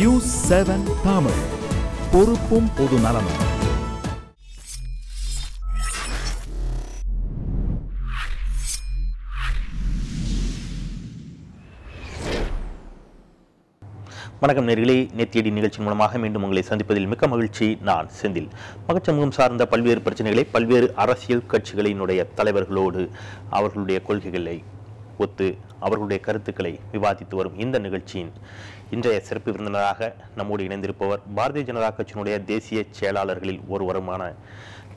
News7 Tamil பொறுப்பும் பொது நலமும். வணக்கம் நேயர்களே, நேத்தியடி நிகழ்ச்சி மூலமாக மீண்டும் உங்களை சந்திப்பதில் மிக்க மகிழ்ச்சி. நான் செந்தில். மகச்சமூகம் சார்ந்த பல்வேறு பிரச்சனைகளை பல்வேறு அரசியல் கட்சிகளினுடைய தலைவர்களோடு அவர்களுடைய கொள்கைகளை ஒத்து அவர்களுடைய கருத்துக்களை விவாதித்து வரும் இந்த நிகழ்ச்சியின் இன்றைய சிறப்பு விருந்தினராக நம்மோடு இணைந்திருப்பவர் பாரதிய ஜனதா கட்சியினுடைய தேசிய செயலாளர்களில் ஒருவருமான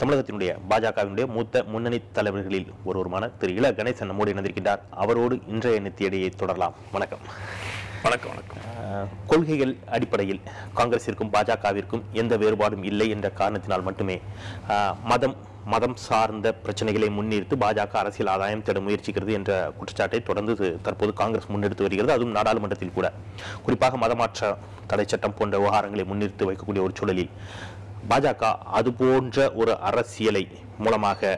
தமிழகத்தினுடைய பாஜகவினுடைய மூத்த முன்னணி தலைவர்களில் ஒருவருமான திரு இல கணேசன் நம்மோடு இணைந்திருக்கின்றார். அவரோடு இன்றைய நித்தியடியை தொடரலாம். வணக்கம். வணக்கம். வணக்கம். கொள்கைகள் அடிப்படையில் காங்கிரசிற்கும் பாஜகவிற்கும் எந்த வேறுபாடும் இல்லை என்ற காரணத்தினால் மட்டுமே மதம் சார்ந்த பிரச்சனைகளை முன்னிறுத்து பாஜக அரசியல் ஆதாயம் தேட முயற்சிக்கிறது என்ற குற்றச்சாட்டை தொடர்ந்து தற்போது காங்கிரஸ் முன்னெடுத்து வருகிறது. அதுவும் நாடாளுமன்றத்தில் கூட குறிப்பாக மதமாற்ற தடை சட்டம் போன்ற விவகாரங்களை முன்னிறுத்து வைக்கக்கூடிய ஒரு சூழலில் பாஜக அது போன்ற ஒரு அரசியலை மூலமாக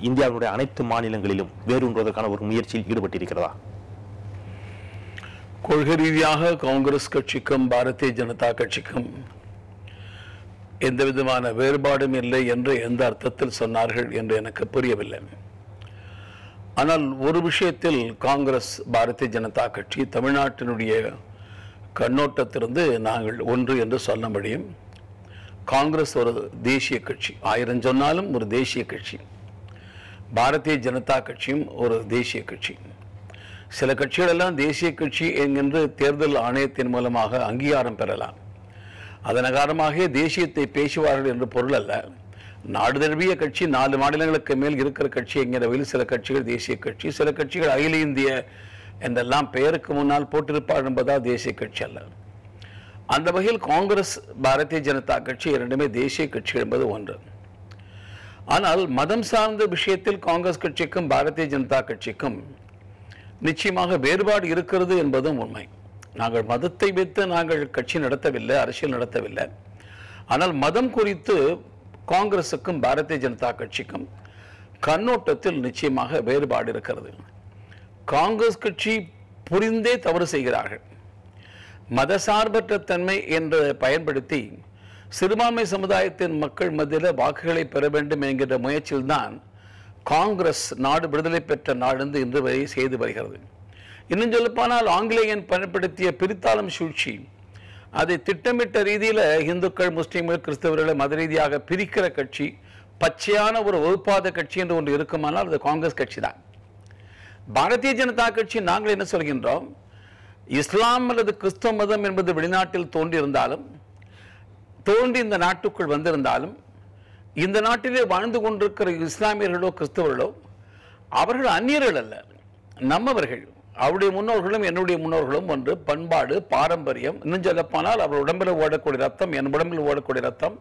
இந்தியாவினுடைய அனைத்து மாநிலங்களிலும் வேரூன்றுவதற்கான ஒரு முயற்சியில் ஈடுபட்டிருக்கிறதா? கொள்கை ரீதியாக காங்கிரஸ் கட்சிக்கும் பாரதிய ஜனதா கட்சிக்கும் எந்த விதமான வேறுபாடும் இல்லை என்று எந்த அர்த்தத்தில் சொன்னார்கள் என்று எனக்கு புரியவில்லை. ஆனால் ஒரு விஷயத்தில் காங்கிரஸ் பாரதிய ஜனதா கட்சி தமிழ்நாட்டினுடைய கண்ணோட்டத்திலிருந்து நாங்கள் ஒன்று என்று சொல்ல முடியும். காங்கிரஸ் ஒரு தேசிய கட்சி, ஆயிரம் சொன்னாலும் ஒரு தேசிய கட்சி. பாரதிய ஜனதா கட்சியும் ஒரு தேசிய கட்சி. சில கட்சிகள் எல்லாம் தேசிய கட்சி என்கின்ற தேர்தல் ஆணையத்தின் மூலமாக அங்கீகாரம் பெறலாம். அதன் காரணமாக தேசியத்தை பேசுவார்கள் என்று பொருள் அல்ல. நாடு தழுவிய கட்சி, 4 மாநிலங்களுக்கு மேல் இருக்கிற கட்சி என்கிற வகையில் சில கட்சிகள் தேசிய கட்சி, சில கட்சிகள் அகில இந்திய என்றெல்லாம் பெயருக்கு முன்னால் போட்டிருப்பார் என்பதால் தேசிய கட்சி அல்ல. அந்த வகையில் காங்கிரஸ் பாரதிய ஜனதா கட்சி இரண்டுமே தேசிய கட்சி என்பது ஒன்று. ஆனால் மதம் சார்ந்த விஷயத்தில் காங்கிரஸ் கட்சிக்கும் பாரதிய ஜனதா கட்சிக்கும் நிச்சயமாக வேறுபாடு இருக்கிறது என்பதும் உண்மை. நாங்கள் மதத்தை வைத்து நாங்கள் கட்சி நடத்தவில்லை, அரசியல் நடத்தவில்லை. ஆனால் மதம் குறித்து காங்கிரசுக்கும் பாரதிய ஜனதா கட்சிக்கும் கண்ணோட்டத்தில் நிச்சயமாக வேறுபாடு இருக்கிறது. காங்கிரஸ் கட்சி புரிந்தே தவறு செய்கிறார்கள். மதசார்பற்ற தன்மை என்று பயன்படுத்தி சிறுபான்மை சமுதாயத்தின் மக்கள் மத்தியில் வாக்குகளை பெற வேண்டும் என்கிற முயற்சியில்தான் காங்கிரஸ் நாடு விடுதலை பெற்ற நாடு இன்று வரை செய்து வருகிறது. இன்னும் சொல்லப்போனால் ஆங்கிலேயன் பயன்படுத்திய பிரித்தாளும் சூழ்ச்சி, அதை திட்டமிட்ட ரீதியில் இந்துக்கள், முஸ்லீம்கள், கிறிஸ்தவர்களை மத ரீதியாக பிரிக்கிற கட்சி, பச்சையான ஒரு வகுப்பாத கட்சி என்று ஒன்று இருக்குமானால் அது காங்கிரஸ் கட்சி தான். பாரதிய ஜனதா கட்சி நாங்கள் என்ன சொல்கின்றோம், இஸ்லாம் அல்லது கிறிஸ்தவ மதம் என்பது வெளிநாட்டில் தோன்றி இந்த நாட்டுக்குள் வந்திருந்தாலும் இந்த நாட்டிலே வாழ்ந்து கொண்டிருக்கிற இஸ்லாமியர்களோ கிறிஸ்தவர்களோ அவர்கள் அந்நியர்கள் அல்ல, நம்மவர்கள். அவருடைய முன்னோர்களும் என்னுடைய முன்னோர்களும் ஒன்று. பண்பாடு, பாரம்பரியம், இன்னும் சொல்லப்போனால் அவர் உடம்பில் ஓடக்கூடிய ரத்தம், என் உடம்பில் ஓடக்கூடிய ரத்தம்,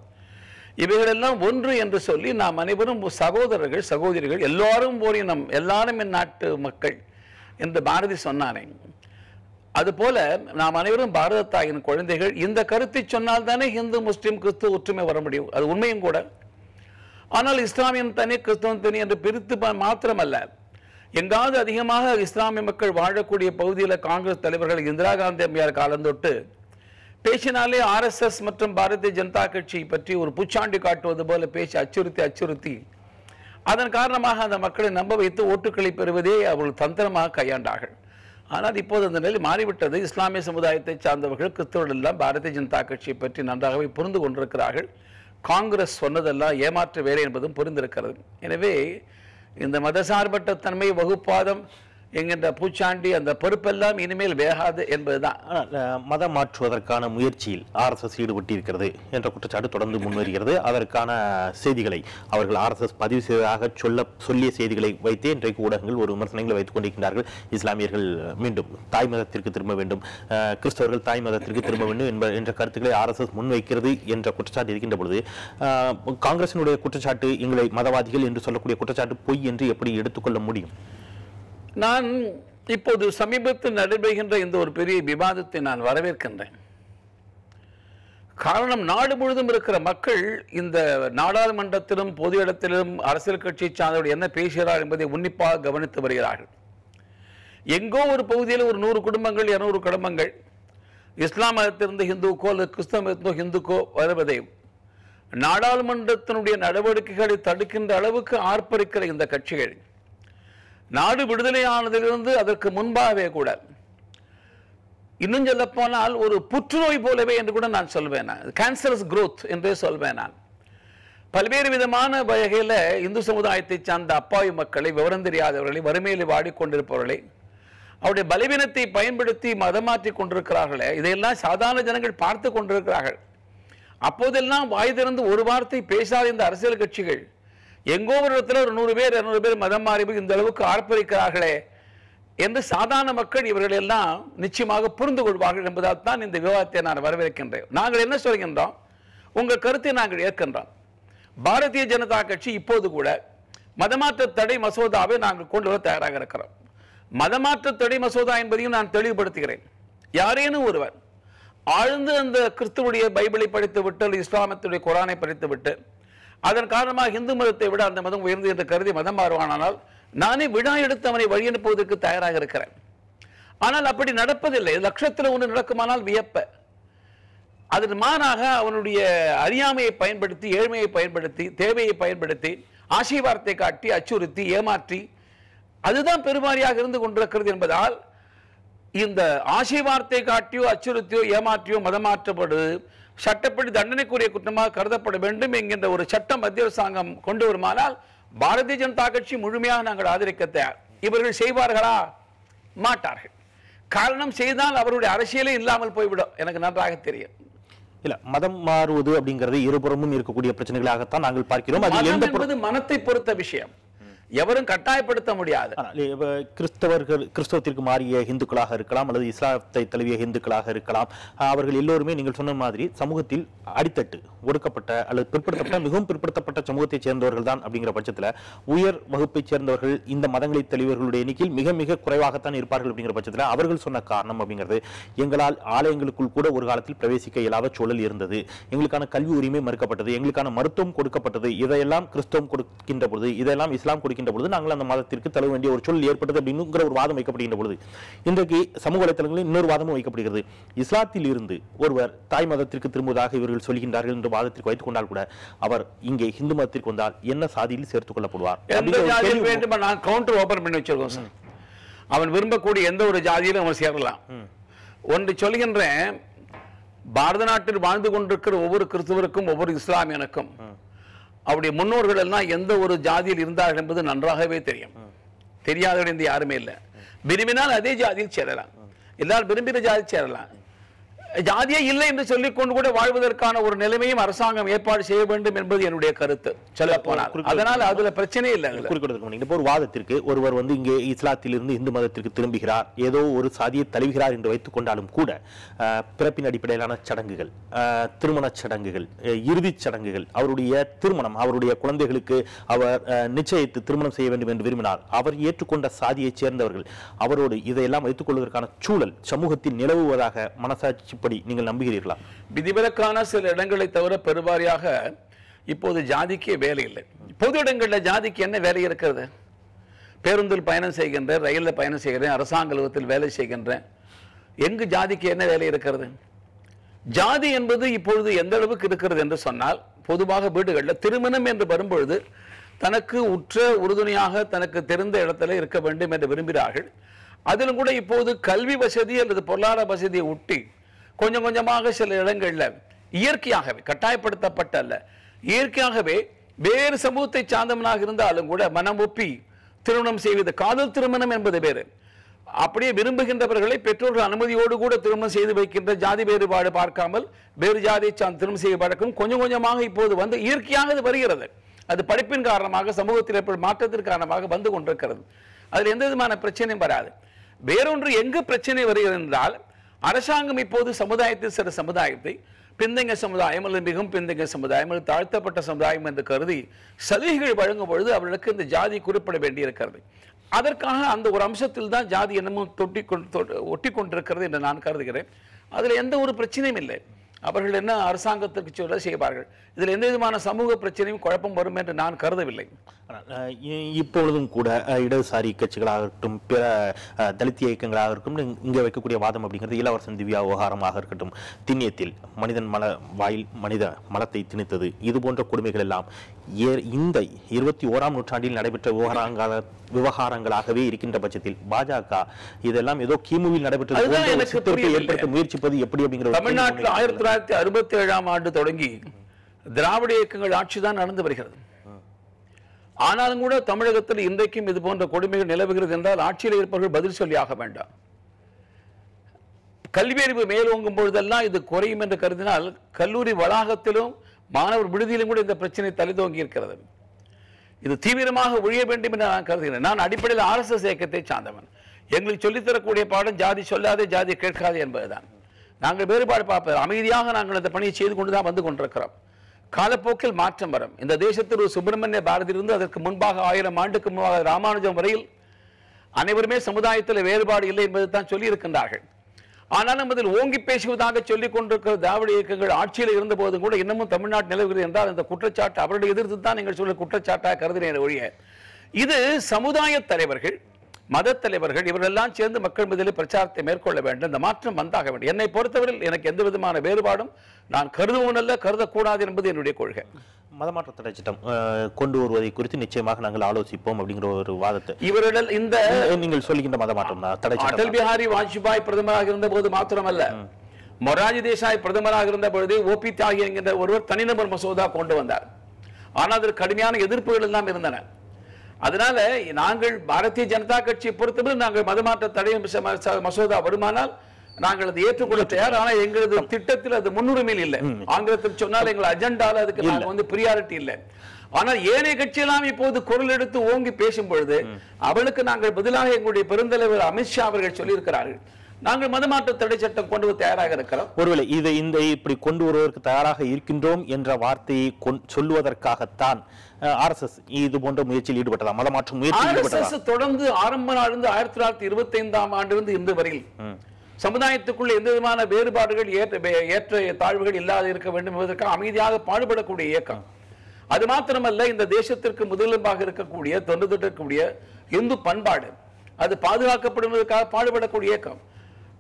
இவைகளெல்லாம் ஒன்று என்று சொல்லி நாம் அனைவரும் சகோதரர்கள் சகோதரிகள், எல்லாரும் ஓரினம், எல்லாரும் என் நாட்டு மக்கள் என்று பாரதி சொன்னானே. அதுபோல நாம் அனைவரும் பாரத தாயின் குழந்தைகள். இந்த கருத்தை சொன்னால் தானே இந்து, முஸ்லீம், கிறிஸ்துவ ஒற்றுமை வர முடியும். அது உண்மையும் கூட. ஆனால் இஸ்லாமியன் தனி, கிறிஸ்தவன் தனி என்று பிரித்து மாத்திரமல்ல, எங்காவது அதிகமாக இஸ்லாமிய மக்கள் வாழக்கூடிய பகுதியில் காங்கிரஸ் தலைவர்கள் இந்திரா காந்தி அம்மையார் காலந்தொட்டு பேசினாலே RSS மற்றும் பாரதிய ஜனதா கட்சி பற்றி ஒரு பூச்சாண்டி காட்டுவது போல பேசி அச்சுறுத்தி அதன் காரணமாக அந்த மக்களை நம்ப வைத்து ஓட்டுக்களை பெறுவதே அவர்கள் தந்திரமாக கையாண்டார்கள். ஆனால் இப்போது அந்த நிலை மாறிவிட்டது. இஸ்லாமிய சமுதாயத்தை சார்ந்தவர்கள், கிறிஸ்தவர்கள் எல்லாம் பாரதிய ஜனதா கட்சியை பற்றி நன்றாகவே புரிந்து கொண்டிருக்கிறார்கள். காங்கிரஸ் சொன்னதெல்லாம் ஏமாற்று வேலை என்பதும் புரிந்திருக்கிறது. எனவே இந்த மதசார்பற்ற தன்மை, வகுப்பாதம் என்கின்ற பூச்சாண்டி, அந்த பொறுப்பெல்லாம் இனிமேல் வேகாது என்பதுதான். மதம் மாற்றுவதற்கான முயற்சியில் RSS ஈடுபட்டிருக்கிறது என்ற குற்றச்சாட்டு தொடர்ந்து முன்வருகிறது. அதற்கான செய்திகளை அவர்கள் RSS பதிவு செய்வதாக சொல்லிய செய்திகளை வைத்தே இன்றைக்கு ஊடகங்கள் ஒரு விமர்சனங்களை வைத்துக் கொண்டிருக்கிறார்கள். இஸ்லாமியர்கள் மீண்டும் தாய் மதத்திற்கு திரும்ப வேண்டும், கிறிஸ்தவர்கள் தாய் மதத்திற்கு திரும்ப வேண்டும் என்ற கருத்துக்களை RSS முன்வைக்கிறது என்ற குற்றச்சாட்டு இருக்கின்ற பொழுது காங்கிரசினுடைய குற்றச்சாட்டு, எங்களை மதவாதிகள் என்று சொல்லக்கூடிய குற்றச்சாட்டு பொய் என்று எப்படி எடுத்துக்கொள்ள முடியும்? நான் இப்போது சமீபத்தில் நடைபெறுகின்ற இந்த ஒரு பெரிய விவாதத்தை நான் வரவேற்கின்றேன். காரணம், நாடு முழுவதும் இருக்கிற மக்கள் இந்த நாடாளுமன்றத்திலும் பொது இடத்திலும் அரசியல் கட்சியை சார்ந்தவர்கள் என்ன பேசுகிறார்கள் என்பதை உன்னிப்பாக கவனித்து வருகிறார்கள். எங்கோ ஒரு பகுதியில் ஒரு 100 குடும்பங்கள் 200 குடும்பங்கள் இஸ்லாம் மதத்திலிருந்து ஹிந்துக்கோ அல்லது கிறிஸ்தவ மதத்திலிருந்து ஹிந்துக்கோ வருவதை நாடாளுமன்றத்தினுடைய நடவடிக்கைகளை தடுக்கின்ற அளவுக்கு ஆர்ப்பரிக்கிற இந்த கட்சிகள் நாடு விடுதலையானதிலிருந்து அதற்கு முன்பாகவே கூட, இன்னும் சொல்ல போனால் ஒரு புற்றுநோய் போலவே என்று கூட நான் சொல்வேன், கேன்சரஸ் growth என்றே சொல்வேன் நான். பல்வேறு விதமான வகையில் இந்து சமுதாயத்தை சார்ந்த அப்பாவி மக்களை, விவரம் தெரியாதவர்களை, வறுமையில் வாடிக்கொண்டிருப்பவர்களை, அவருடைய பலவீனத்தை பயன்படுத்தி மதம் மாற்றி கொண்டிருக்கிறார்களே, இதையெல்லாம் சாதாரண ஜனங்கள் பார்த்து கொண்டிருக்கிறார்கள். அப்போதெல்லாம் வாய் திறந்து ஒரு வார்த்தை பேசாத இந்த அரசியல் கட்சிகள் எங்கோ ஒரு இடத்துல ஒரு 100 பேர் 200 பேர் மதம் மாறி இந்த அளவுக்கு ஆர்ப்பரிக்கிறார்களே என்று சாதாரண மக்கள் இவர்கள் எல்லாம் நிச்சயமாக புரிந்து கொள்வார்கள் என்பதால் தான் இந்த விவாதத்தை நான் வரவேற்கின்றேன். நாங்கள் என்ன சொல்கின்றோம், உங்கள் கருத்தை நாங்கள் ஏற்கின்றோம். பாரதிய ஜனதா கட்சி இப்போது கூட மதமாற்ற தடை மசோதாவை நாங்கள் கொண்டு வர தயாராக இருக்கிறோம். மதமாற்ற தடை மசோதா என்பதையும் நான் தெளிவுபடுத்துகிறேன். யாரேனும் ஒருவர் ஆழ்ந்து அந்த கிறிஸ்துவுடைய பைபிளை படித்து விட்டு அல்லது இஸ்லாமத்துடைய குரானை படித்து விட்டு அதன் காரணமாக இந்து மதத்தை விட அந்த மதம் உயர்ந்து என்று கருதி மதம் மாறுவானால் நானே விழா எடுத்து அவனை வழி அனுப்புவதற்கு தயாராக இருக்கிறேன். ஆனால் அப்படி நடப்பதில்லை. லட்சத்தில் ஒன்று நடக்குமானால் வியப்ப. அதன் மாறாக அவனுடைய அறியாமையை பயன்படுத்தி, ஏழ்மையை பயன்படுத்தி, தேவையை பயன்படுத்தி, ஆசை வார்த்தை காட்டி, அச்சுறுத்தி, ஏமாற்றி, அதுதான் பெருமாறியாக இருந்து கொண்டிருக்கிறது என்பதால் இந்த ஆசை வார்த்தை காட்டியோ அச்சுறுத்தியோ ஏமாற்றியோ மதமாற்றப்படுவது சட்டப்படி தண்டனைக்குரிய குற்றமாக கருதப்பட வேண்டும் என்கின்ற ஒரு சட்டம் மத்திய அரசாங்கம் கொண்டு வருமானால் பாரதிய ஜனதா கட்சி முழுமையாக நாங்கள் ஆதரிக்க தயார். இவர்கள் செய்வார்களா? மாட்டார்கள். காரணம், செய்தால் அவருடைய அரசியலே இல்லாமல் போய்விடும். எனக்கு நன்றாக தெரியும். இல்ல, மதம் மாறுவது அப்படிங்கிறது இருபுறமும் இருக்கக்கூடிய பிரச்சனைகளாகத்தான் நாங்கள் பார்க்கிறோம். அது என்பது மனத்தை பொறுத்த விஷயம், எவரும் கட்டாயப்படுத்த முடியாது. கிறிஸ்தவத்திற்கு மாறிய இந்துக்களாக இருக்கலாம் அல்லது இஸ்லாத்தை தழுவிய இந்துக்களாக இருக்கலாம். அவர்கள் எல்லோருமே நீங்கள் சொன்ன மாதிரி சமூகத்தில் அடித்தட்டு, ஒடுக்கப்பட்ட அல்லது பிற்படுத்தப்பட்ட, மிகவும் பிற்படுத்தப்பட்ட சமூகத்தை சேர்ந்தவர்கள் தான். அப்படிங்கிற பட்சத்தில் உயர் வகுப்பை சேர்ந்தவர்கள் இந்த மதங்களை தழுவியவர்களுடைய எண்ணிக்கையில் மிக மிக குறைவாகத்தான் இருப்பார்கள். அப்படிங்கிற பட்சத்தில் அவர்கள் சொன்ன காரணம் அப்படிங்கிறது, எங்களால் ஆலயங்களுக்குள் கூட ஒரு காலத்தில் பிரவேசிக்க இயலாத சூழல் இருந்தது, எங்களுக்கான கல்வி உரிமை மறுக்கப்பட்டது, எங்களுக்கான மருத்துவம் கொடுக்கப்பட்டது, இதையெல்லாம் கிறிஸ்தவம் கொடுக்கின்ற பொழுது, இதெல்லாம் இஸ்லாம் கொடுக்கின்ற பொழுது நாங்கள் அந்த மதத்திற்கு தழுவ வேண்டிய ஒரு சூழல் ஏற்பட்டது அப்படிங்கிற ஒரு வாதம் வைக்கப்படுகின்ற பொழுது, இன்றைக்கு சமூக வலைத்தளங்களில் இன்னொரு வாதமும் வைக்கப்படுகிறது. இஸ்லாத்தில் இருந்து ஒருவர் தாய் மதத்திற்கு திரும்புவதாக இவர்கள் சொல்கின்றார்கள் என்று வாதத்திற்கு வைத்துக் கொண்டால் கூட அவர் இங்கே இந்து மதத்திற்கு வந்தால் என்ன சாதியில் சேர்த்துக் கொள்ளப்படுவார்? கவுண்டர் ஓபன் பண்ணி வச்சிருக்கோம் சார். அவன் விரும்பக்கூடிய எந்த ஒரு ஜாதியிலும் அவன் சேரலாம். ஒன்று சொல்கின்றேன், பாரத நாட்டில் வாழ்ந்து கொண்டிருக்கிற ஒவ்வொரு கிறிஸ்துவருக்கும் ஒவ்வொரு இஸ்லாமியனுக்கும் அவருடைய முன்னோர்கள் எல்லாம் எந்த ஒரு ஜாதியில் இருந்தார்கள் என்பது நன்றாகவே தெரியும். தெரியாதவர்கள் யாருமே இல்லை. விரும்பினால் அதே ஜாதியில் சேரலாம், எல்லாரும் விரும்பின ஜாதி சேரலாம். ஜாதியே இல்லை என்று சொல்லிக் கொண்டு கூட வாழ்வதற்கான ஒரு நிலைமையும் அரசாங்கம் ஏற்பாடு செய்ய வேண்டும் என்பது என்னுடைய கருத்து. சொல்ல போனால் அதனால் அதுல பிரச்சனை இல்லை. ஒரு வாதத்திற்கு ஒருவர் இங்கே இஸ்லாத்திலிருந்து இந்து மதத்திற்கு திரும்புகிறார், ஏதோ ஒரு சாதியை தழுவுகிறார் என்று வைத்துக் கொண்டாலும் கூட பிறப்பின் அடிப்படையிலான சடங்குகள், திருமண சடங்குகள், இறுதிச் சடங்குகள், அவருடைய திருமணம், அவருடைய குழந்தைகளுக்கு அவர் நிச்சயித்து திருமணம் செய்ய வேண்டும் என்று விரும்பினார், அவர் ஏற்றுக்கொண்ட சாதியைச் சேர்ந்தவர்கள் அவரோடு இதையெல்லாம் வைத்துக் கொள்வதற்கான சூழல் சமூகத்தில் நிலவுவதாக மனசாட்சி நீங்கள் நம்புகிறீர்களா? விதிவிலக்கான சில இடங்களை தவிர பெருவாரியாக இப்போது ஜாதிக்கே வேலை இல்லை. பொது இடங்களில் ஜாதிக்கு என்ன வேலை இருக்கிறது? பேருந்தில் பயணம் செய்கின்றேன், ரயிலில் பயணம் செய்கிறேன், அரசாங்க அலுவலகத்தில் வேலை செய்கின்றேன், எங்கு ஜாதிக்கு என்ன வேலை இருக்கிறது? ஜாதி என்பது இப்பொழுது எந்த அளவுக்கு இருக்கிறது என்று சொன்னால், பொதுவாக வீடுகளில் திருமணம் என்று வரும்பொழுது தனக்கு உற்ற உறுதுணையாக தனக்கு தெரிந்த இடத்துல இருக்க வேண்டும் என்று விரும்புகிறார்கள். அதிலும் கூட இப்போது கல்வி வசதி அல்லது பொருளாதார வசதியை ஒட்டி கொஞ்சம் கொஞ்சமாக சில இடங்கள்ல இயற்கையாகவே, கட்டாயப்படுத்தப்பட்ட அல்ல, இயற்கையாகவே வேறு சமூகத்தை சார்ந்தவனாக இருந்தாலும் கூட மனம் ஒப்பி திருமணம் செய்வது, காதல் திருமணம் என்பது வேறு. அப்படியே விரும்புகின்றவர்களை பெற்றோர்கள் அனுமதியோடு கூட திருமணம் செய்து வைக்கின்ற, ஜாதி வேறுபாடு பார்க்காமல் வேறு ஜாதியை சார்ந்த திருமணம் செய்ய பழக்கம் கொஞ்சம் கொஞ்சமாக இப்போது இயற்கையாக வருகிறது. அது படிப்பின் காரணமாக, சமூகத்தில் ஏற்படும் மாற்றத்தின் காரணமாக வந்து கொண்டிருக்கிறது. அதில் எந்த விதமான பிரச்சனையும் வராது. வேறொன்று எங்கு பிரச்சனை வருகிறது என்றால், அரசாங்கம் இப்போது சமுதாயத்தில் சில சமுதாயத்தை பின்தங்கிய சமுதாயம் அல்லது மிகவும் பின்தங்கிய சமுதாயம் அல்லது தாழ்த்தப்பட்ட சமுதாயம் என்று கருதி சலுகைகள் வழங்கும் பொழுது அவர்களுக்கு இந்த ஜாதி குறிப்பிட வேண்டியிருக்கிறது. அதற்காக அந்த ஒரு அம்சத்தில் தான் ஜாதி என்னமும் ஒட்டி கொண்டிருக்கிறது என்று நான் கருதுகிறேன். அதில் எந்த ஒரு பிரச்சனையும் இல்லை. அவர்கள் என்ன அரசாங்கத்திற்கு சொல்ல செய்வார்கள். இதில் எந்த விதமான சமூக பிரச்சனையும் குழப்பம் வரும் என்று நான் கருதவில்லை. இப்பொழுதும் கூட இடதுசாரி கட்சிகளாக இருக்கட்டும், பிற தலித் இயக்கங்களாக இருக்கட்டும், இங்கே வைக்கக்கூடிய வாதம் அப்படிங்கிறது இளவரசன் திவ்யா விவகாரமாக இருக்கட்டும், திண்ணியத்தில் மனிதன் வாயில் மனித மலத்தை திணித்தது, இது போன்ற கொடுமைகள் எல்லாம் இந்த 21ஆம் நூற்றாண்டில் நடைபெற்ற விவகாரங்களாகவே இருக்கின்ற பட்சத்தில் பாஜக இதெல்லாம் ஏதோ கிமுவில் நடைபெற்றது ஏற்படுத்த முயற்சிப்பது எப்படி அப்படிங்கிற தமிழ்நாட்டில் 1967ஆம் ஆண்டு தொடங்கி திராவிட இயக்கங்கள் ஆட்சிதான் நடந்து வருகிறது. ஆனாலும் கூட தமிழகத்தில் இன்றைக்கும் இது போன்ற கொடுமைகள் நிலவுகிறது என்றால் ஆட்சியில் இருப்பவர்கள் பதில் சொல்லியாக வேண்டாம். கல்வியறிவு மேலோங்கும் பொழுதெல்லாம் இது குறையும் என்று கருதினால் கல்லூரி வளாகத்திலும் மாணவர் விடுதியிலும் கூட இந்த பிரச்சனை தலைதோங்கி இருக்கிறது. இது தீவிரமாக ஒழிய வேண்டும் என்று நான் கருதுகிறேன். நான் அடிப்படையில் RSS இயக்கத்தை சார்ந்தவன். எங்களுக்கு சொல்லித்தரக்கூடிய பாடம் ஜாதி சொல்லாதே ஜாதி கேட்காது என்பதுதான். நாங்கள் வேறுபாடு பார்ப்பது அமைதியாக நாங்கள் இந்த பணியை செய்து கொண்டுதான் வந்து கொண்டிருக்கிறோம். காலப்போக்கில் மாற்றம் வரும். இந்த தேசத்தில் ஒரு சுப்பிரமணிய பாரதி இருந்து அதற்கு முன்பாக 1000 ஆண்டுக்கு முன்பாக ராமானுஜம் வரையில் அனைவருமே சமுதாயத்தில் வேறுபாடு இல்லை என்பதை தான் சொல்லி இருக்கின்றார்கள். ஆனாலும் அதில் ஓங்கி பேசுவதாக சொல்லிக் கொண்டிருக்கிற திராவிட இயக்கங்கள் ஆட்சியில் இருந்த போதும் கூட இன்னமும் தமிழ்நாட்டு நிலவுகிறது என்றால் இந்த குற்றச்சாட்டு அவருடைய எதிர்த்து தான் நீங்கள் சொல்ல குற்றச்சாட்டாக கருதினேன் ஒழிய இது சமுதாய தலைவர்கள், மத தலைவர்கள் இவரெல்லாம் சேர்ந்து மக்கள் மீதில் பிரச்சாரத்தை மேற்கொள்ள வேண்டும். இந்த மாற்றம் வந்தாக வேண்டும். என்னை பொறுத்தவரையில் எனக்கு எந்த விதமான வேறுபாடும் நான் கருதுவோம் அல்ல, கருதக்கூடாது என்பது என்னுடைய கொள்கை. மதமாற்ற தடை சட்டம் கொண்டு வருவதை குறித்து நிச்சயமாக நாங்கள் ஆலோசிப்போம் அப்படிங்கிற ஒரு வாதத்தை இவர்கள் இந்த நீங்கள் சொல்லுகின்ற மதமாற்றம் தடை சட்டம் அடல் பிஹாரி வாஜ்பாய் பிரதமராக இருந்த போது மாத்திரமல்ல, மொராஜி தேசாய் பிரதமராக இருந்த பொழுது OP தியாகி என்கின்ற ஒருவர் தனிநபர் மசோதா கொண்டு வந்தார். ஆனால் அதற்கு கடுமையான எதிர்ப்புகள் எல்லாம் இருந்தன. அதனால நாங்கள் பாரதிய ஜனதா கட்சியை பொறுத்தவரை நாங்கள் மதமாற்ற தடை மசோதா வருமானால் நாங்கள் அதை ஏற்றுக்கொள்ள தயார். ஆனால் எங்களது திட்டத்தில் அது முன்னுரிமையில் இல்லை. ஆங்கிலத்தில் சொன்னால் எங்கள் அஜெண்டால அதுக்கு நாங்கள் வந்து பிரியாரிட்டி இல்லை. ஆனால் ஏனைய கட்சியெல்லாம் இப்போது குரல் எடுத்து ஓங்கி பேசும் பொழுது அவளுக்கு நாங்கள் பதிலாக எங்களுடைய பெருந்தலைவர் அமித்ஷா அவர்கள் சொல்லியிருக்கிறார்கள், நாங்கள் மதமாற்ற தடை சட்டம் கொண்டு வர தயாராக இருக்கிறோம். ஒருவேளை இந்த இப்படி கொண்டு வருவதற்கு தயாராக இருக்கின்றோம் என்ற வார்த்தையை சொல்லுவதற்காகத்தான் RSS இது போன்ற முயற்சியில் ஈடுபட்டதா, மதமாற்ற முயற்சி தொடர்ந்து ஆரம்ப நாளிலிருந்து 1925ஆம் ஆண்டிலிருந்து இன்று வரையில் சமுதாயத்துக்குள்ள எந்த விதமான வேறுபாடுகள் ஏற்ற தாழ்வுகள் இல்லாத இருக்க வேண்டும் என்பதற்காக அமைதியாக பாடுபடக்கூடிய இயக்கம். அது மாத்திரமல்ல, இந்த தேசத்திற்கு முதலிடமாக இருக்கக்கூடிய தொன்றுதொட்டக்கூடிய இந்து பண்பாடு அது பாதுகாக்கப்படுவதற்காக பாடுபடக்கூடிய இயக்கம்.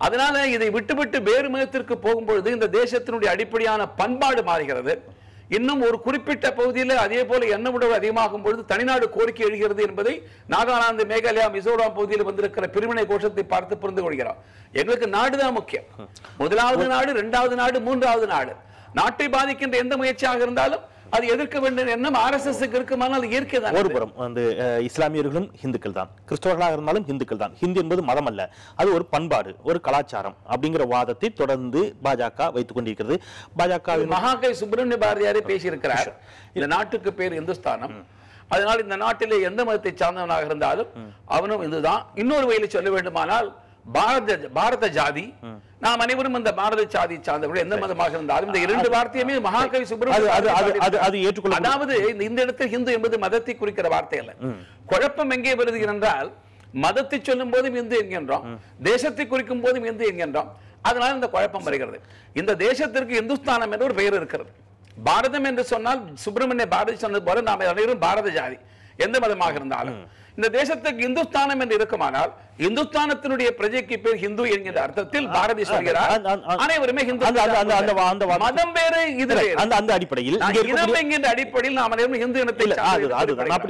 அதனால இதை விட்டுவிட்டு வேறு மதத்திற்கு போகும்பொழுது இந்த தேசத்தினுடைய அடிப்படையான பண்பாடு மாறுகிறது. இன்னும் ஒரு குறிப்பிட்ட பகுதியில் அதே போல எண்ணமுடவு அதிகமாகும் பொழுது தனிநாடு கோரிக்கை எழுகிறது என்பதை நாகாலாந்து, மேகாலயா, மிசோரம் பகுதியில் வந்திருக்கிற பிரிவினை கோஷத்தை பார்த்து புரிந்து கொள்கிறோம். எங்களுக்கு நாடுதான் முக்கியம். முதலாவது நாடு, 2வது நாடு, 3வது நாடு. நாட்டை பாதிக்கின்ற எந்த முயற்சியாக இருந்தாலும் அது எதிர்க்க வேண்டும் எண்ணம் RSSக்கு இருக்குமானால் இயற்கை தான். ஒருபுறம் வந்து இஸ்லாமியர்களும் இந்துக்கள் தான், கிறிஸ்தவர்களாக இருந்தாலும் இந்துக்கள் தான். ஹிந்து என்பது மதம் அல்ல, அது ஒரு பண்பாடு, ஒரு கலாச்சாரம் அப்படிங்கிற வாதத்தை தொடர்ந்து பாஜக வைத்துக் கொண்டிருக்கிறது. பாஜக மகாகவி சுப்பிரமணிய பாரதியாரே பேசியிருக்கிறார், இந்த நாட்டுக்கு பேர் இந்துஸ்தானம், அதனால் இந்த நாட்டிலே எந்த மதத்தை சார்ந்தவனாக இருந்தாலும் அவனும் இந்துதான். இன்னொரு வகையில் சொல்ல வேண்டுமானால் பாரத ஜாதி, நாம் அனைவரும் இந்த பாரத ஜாதி சார்ந்தவர்கள் எந்த மதமாக இருந்தாலும் இந்த இரண்டு வார்த்தையுமே மகாகவி சுப்பிரமணிய, அதாவது இந்த இடத்தில் ஹிந்து என்பது மதத்தை குறிக்கிற வார்த்தை அல்ல. குழப்பம் எங்கே வருது என்றால் மதத்தை சொல்லும் போதும் இந்து என்கின்றோம், தேசத்தை குறிக்கும் போதும் இந்து என்கின்றோம். அதனால இந்த குழப்பம் வருகிறது. இந்த தேசத்திற்கு இந்துஸ்தானம் என்ற ஒரு பெயர் இருக்கிறது. பாரதம் என்று சொன்னால் சுப்பிரமணிய பாரதி சொன்னது போல நாம் அனைவரும் பாரத ஜாதி எந்த மதமாக இருந்தாலும். இந்த தேசத்துக்கு இந்துஸ்தானம் என்று இருக்குமானால் இந்துஸ்தானத்தினுடைய பிரஜைக்கு பேர் ஹிந்து என்கிற அர்த்தத்தில் பாரதி சொல்கிறார் அனைவருமே ஹிந்து. மதம் வேறு, இது அந்த அடிப்படையில் இனம் என்கின்ற அடிப்படையில் நாம் அனைவரும் ஹிந்து இனத்தை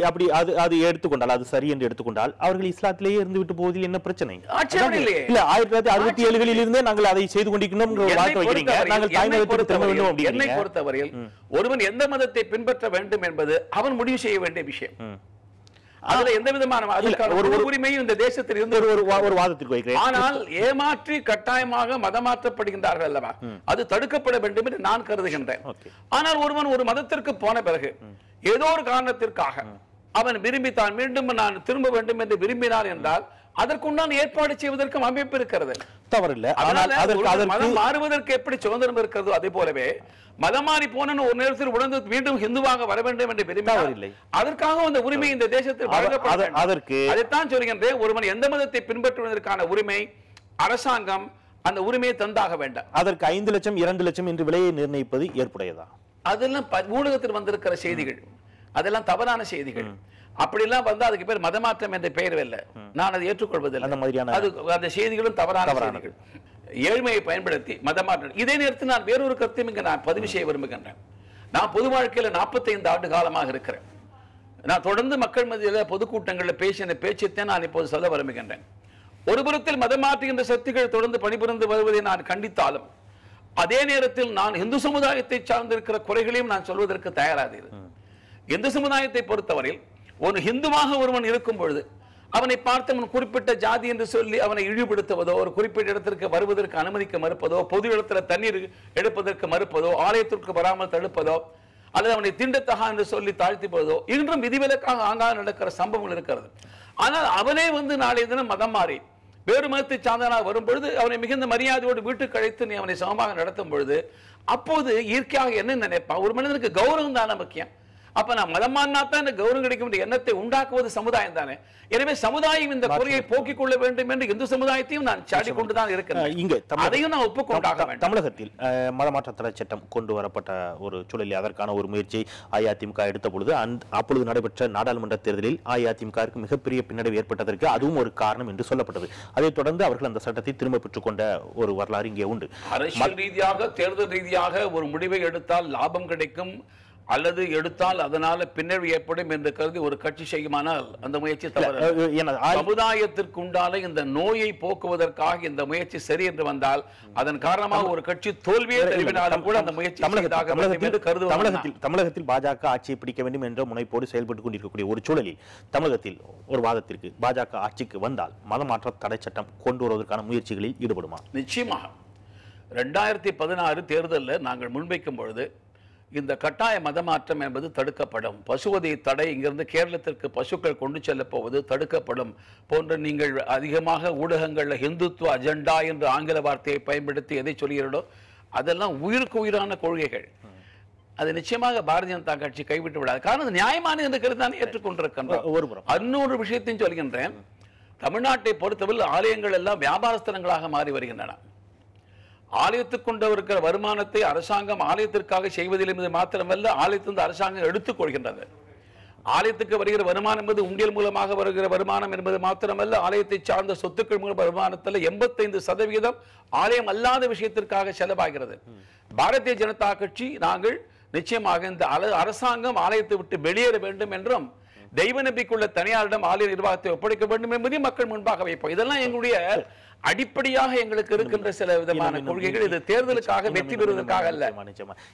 அப்படி அது எடுத்துக்கொண்டால், அது சரி என்று எடுத்துக்கொண்டால் அவர்கள் இஸ்லாத்திலேயே இருந்து விட்டு போவதில் என்ன பிரச்சனை? ஆட்சேபம் இல்லையே. இல்ல 1967களில் இருந்தே நாங்கள் அதை செய்து கொண்டிருக்கிறோம். என்னை பொறுத்தவரையில் ஒருவன் எந்த மதத்தை பின்பற்ற வேண்டும் என்பது அவன் முடிவு செய்ய வேண்டிய விஷயம். அதுல எந்த விதமான உரிமையும் இந்த தேசத்தில் இருந்து ஒரு வாதத்திற்கு வைக்கிறேன். ஆனால் ஏமாற்றி கட்டாயமாக மதமாற்றப்படுகின்றார்கள் அல்லவா, அது தடுக்கப்பட வேண்டும் என்று நான் கருதுகின்றேன். ஆனால் ஒருவன் ஒரு மதத்திற்கு போன பிறகு ஏதோ ஒரு காரணத்திற்காக அவன் விரும்பித்தான் மீண்டும் நான் திரும்ப வேண்டும் என்று விரும்பினார் என்றால் அதற்குண்டான ஏற்பாடு செய்வதற்கும் அமைப்பு இருக்கிறது, தவறில்லை. மதம் மாறுவதற்கு எப்படி சுதந்திரம் இருக்கிறதோ அதே போலவே மதம் மாறி போன ஒரு நேரத்தில் உணர்ந்து மீண்டும் ஹிந்துவாக வர வேண்டும் என்று விரும்பினார். அதற்காக அந்த உரிமை இந்த தேசத்தில் அதற்கு அதைத்தான் சொல்கின்றேன். ஒருவன் எந்த மதத்தை பின்பற்றுவதற்கான உரிமை அரசாங்கம் அந்த உரிமையை தந்தாக வேண்டாம். அதற்கு 5 லட்சம் 2 லட்சம் என்று விலையை நிர்ணயிப்பது ஏற்புடையதா? அதெல்லாம் ஊடகத்தில் வந்திருக்கிற செய்திகள், அதெல்லாம் தவறான செய்திகள். அப்படிலாம் வந்து அதுக்கு பேர் மதமாற்றம் என்ற பெயர் இல்லை. நான் அதை ஏற்றுக்கொள்வதில்லை. அந்த மாதிரியான அந்த செய்திகளும் தவறான செய்திகள். ஏழ்மையை பயன்படுத்தி மதமாற்றம். இதே நேரத்தில் நான் வேறொரு கருத்தையும் இங்கே நான் பதிவு செய்ய விரும்புகின்றேன். நான் பொது வாழ்க்கையில் 45 ஆண்டு காலமாக இருக்கிறேன். நான் தொடர்ந்து மக்கள் மத்தியில் பொதுக்கூட்டங்களில் பேசின பேச்சைத்தான் நான் இப்போது சொல்ல விரும்புகின்றேன். ஒரு புறத்தில் மதமாற்றுகின்ற சக்திகள் தொடர்ந்து பணிபுரிந்து வருவதை நான் கண்டித்தாலும் அதே நேரத்தில் நான் இந்து சமுதாயத்தை சார்ந்திருக்கிற குறைகளையும் நான் சொல்வதற்கு தயாராக. இந்து சமுதாயத்தை பொறுத்தவரையில் ஒரு ஹிந்துவாக ஒருவன் இருக்கும் பொழுது அவனை பார்த்து குறிப்பிட்ட ஜாதி என்று சொல்லி அவனை இழிவுபடுத்துவதோ, ஒரு குறிப்பிட்ட இடத்திற்கு வருவதற்கு அனுமதிக்க மறுப்பதோ, பொது இடத்துல தண்ணீர் எடுப்பதற்கு மறுப்பதோ, ஆலயத்திற்கு வராமல் தடுப்பதோ, அல்லது அவனை தீண்டத்தகா என்று சொல்லி தாழ்த்தி போவதோ இன்றும் விதிவிலக்காக ஆங்காக நடக்கிற சம்பவங்கள் இருக்கிறது. ஆனால் அவனே வந்து நாளைய தினம் மதம் மாறி வேறு மதத்தை சார்ந்தவனாக வரும்பொழுது அவனை மிகுந்த மரியாதையோடு வீட்டுக்கு அழைத்து நீ அவனை சமமாக நடத்தும் பொழுது அப்போது இயற்கையாக என்ன நினைப்பான்? ஒரு மனிதனுக்கு கௌரவம் தானே முக்கியம். அப்ப நான் மதம் மாறினா தான் இந்த கௌரவம் கிடைக்கும் என்ற எண்ணத்தை உண்டாக்குவது சமுதாயம் தானே. எனவே சமுதாயம் இந்த குறையை போக்கிக் கொள்ள வேண்டும் என்று இந்து சமுதாயத்தையும் நான் சாடி கொண்டுதான் இருக்கிறேன். இங்கே அதையும் நான் ஒப்புக்கொண்டாக வேண்டும். தமிழகத்தில் மதமாற்ற தடை சட்டம் கொண்டு வரப்பட்ட ஒரு சூழலில் அதற்கான ஒரு முயற்சியை அஇஅதிமுக எடுத்த பொழுது அப்பொழுது நடைபெற்ற நாடாளுமன்ற தேர்தலில் அஇஅதிமுகவுக்கு மிகப்பெரிய பின்னடைவு ஏற்பட்டதற்கு அதுவும் ஒரு காரணம் என்று சொல்லப்பட்டது. அதைத் தொடர்ந்து அவர்கள் அந்த சட்டத்தை திரும்ப பெற்றுக் கொண்ட ஒரு வரலாறு இங்கே உண்டு. அரசியல் ரீதியாக தேர்தல் ரீதியாக ஒரு முடிவை எடுத்தால் லாபம் கிடைக்கும் அல்லது எடுத்தால் அதனால பின்னடைவு ஏற்படும் என்று கருதி ஒரு கட்சி செய்யுமானால் அந்த முயற்சி தவறு. சமுதாயத்திற்கு உண்டான இந்த நோயை போக்குவதற்காக இந்த முயற்சி சரி என்று வந்தால் அதன் காரணமாக ஒரு கட்சி தோல்வியை தெரிவினாலும் கூட அந்த முயற்சி தமிழகத்தில் பாஜக ஆட்சியை பிடிக்க வேண்டும் என்ற முனைப்போடு செயல்பட்டுக் கொண்டிருக்கக்கூடிய ஒரு சூழலில் தமிழகத்தில் ஒரு வாதத்திற்கு பாஜக ஆட்சிக்கு வந்தால் மதமாற்ற தடை சட்டம் கொண்டு வருவதற்கான முயற்சிகளில் ஈடுபடுமா? நிச்சயமாக. 2016 தேர்தலில் நாங்கள் முன்வைக்கும் பொழுது இந்த கட்டாய மதமாற்றம் என்பது தடுக்கப்படும், பசுவதை தடை இங்கிருந்து கேரளத்திற்கு பசுக்கள் கொண்டு செல்ல போவது தடுக்கப்படும் போன்ற நீங்கள் அதிகமாக ஊடகங்களில் ஹிந்துத்துவ அஜெண்டா என்று ஆங்கில வார்த்தையை பயன்படுத்தி எதை சொல்கிறீர்களோ அதெல்லாம் உயிருக்கு உயிரான கொள்கைகள். அது நிச்சயமாக பாரதிய ஜனதா கட்சி கைவிட்டு விடாது. காரணம் நியாயமான என்று கருதி நான் ஏற்றுக்கொண்டிருக்கின்றேன். இன்னொரு விஷயத்தையும் சொல்கின்றேன். தமிழ்நாட்டை பொறுத்தவரை ஆலயங்கள் எல்லாம் வியாபாரஸ்தலங்களாக மாறி வருகின்றன. ஆலயத்துக்கு கொண்டு இருக்கிற வருமானத்தை அரசாங்கம் ஆலயத்திற்காக செய்வதில் மாத்திரமல்ல, ஆலயத்திலிருந்து அரசாங்கம் எடுத்துக் கொள்கின்றது. ஆலயத்துக்கு வருகிற வருமானம் என்பது உண்டியல் மூலமாக வருகிற வருமானம் என்பது மாத்திரமல்ல, ஆலயத்தை சார்ந்த சொத்துக்கள் மூலம் வருமானத்தில் 85% ஆலயம் அல்லாத விஷயத்திற்காக செலவாகிறது. பாரதிய ஜனதா கட்சி நாங்கள் நிச்சயமாக இந்த அரசாங்கம் ஆலயத்தை விட்டு வெளியேற வேண்டும் என்றும் தெய்வ நம்பிக்கையுள்ள தனியாரிடம் ஆலய நிர்வாகத்தை ஒப்படைக்க வேண்டும் என்பதையும் மக்கள் முன்பாக வைப்போம். இதெல்லாம் எங்களுடைய அடிப்படையாக எங்களுக்கு இருக்கின்ற சில விதமான கொள்கைகள். இது தேர்தலுக்காக வெற்றி பெறுவதற்காக அல்ல.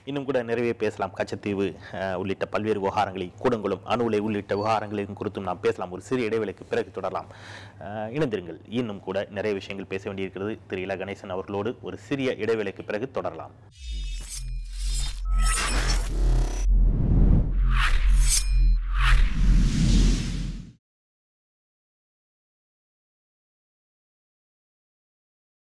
இன்னும் கூட நிறைவே பேசலாம். கச்சத்தீவு உள்ளிட்ட பல்வேறு விவகாரங்களை, கூடங்குளம் அணு உலை உள்ளிட்ட விவகாரங்களையும் குறித்தும் நாம் பேசலாம். ஒரு சிறிய இடைவேளைக்கு பிறகு தொடரலாம். இணைந்திருங்கள். இன்னும் கூட நிறைய விஷயங்கள் பேச வேண்டியிருக்கிறது. திரு இல கணேசன் அவர்களோடு ஒரு சிறிய இடைவேளைக்கு பிறகு தொடரலாம்.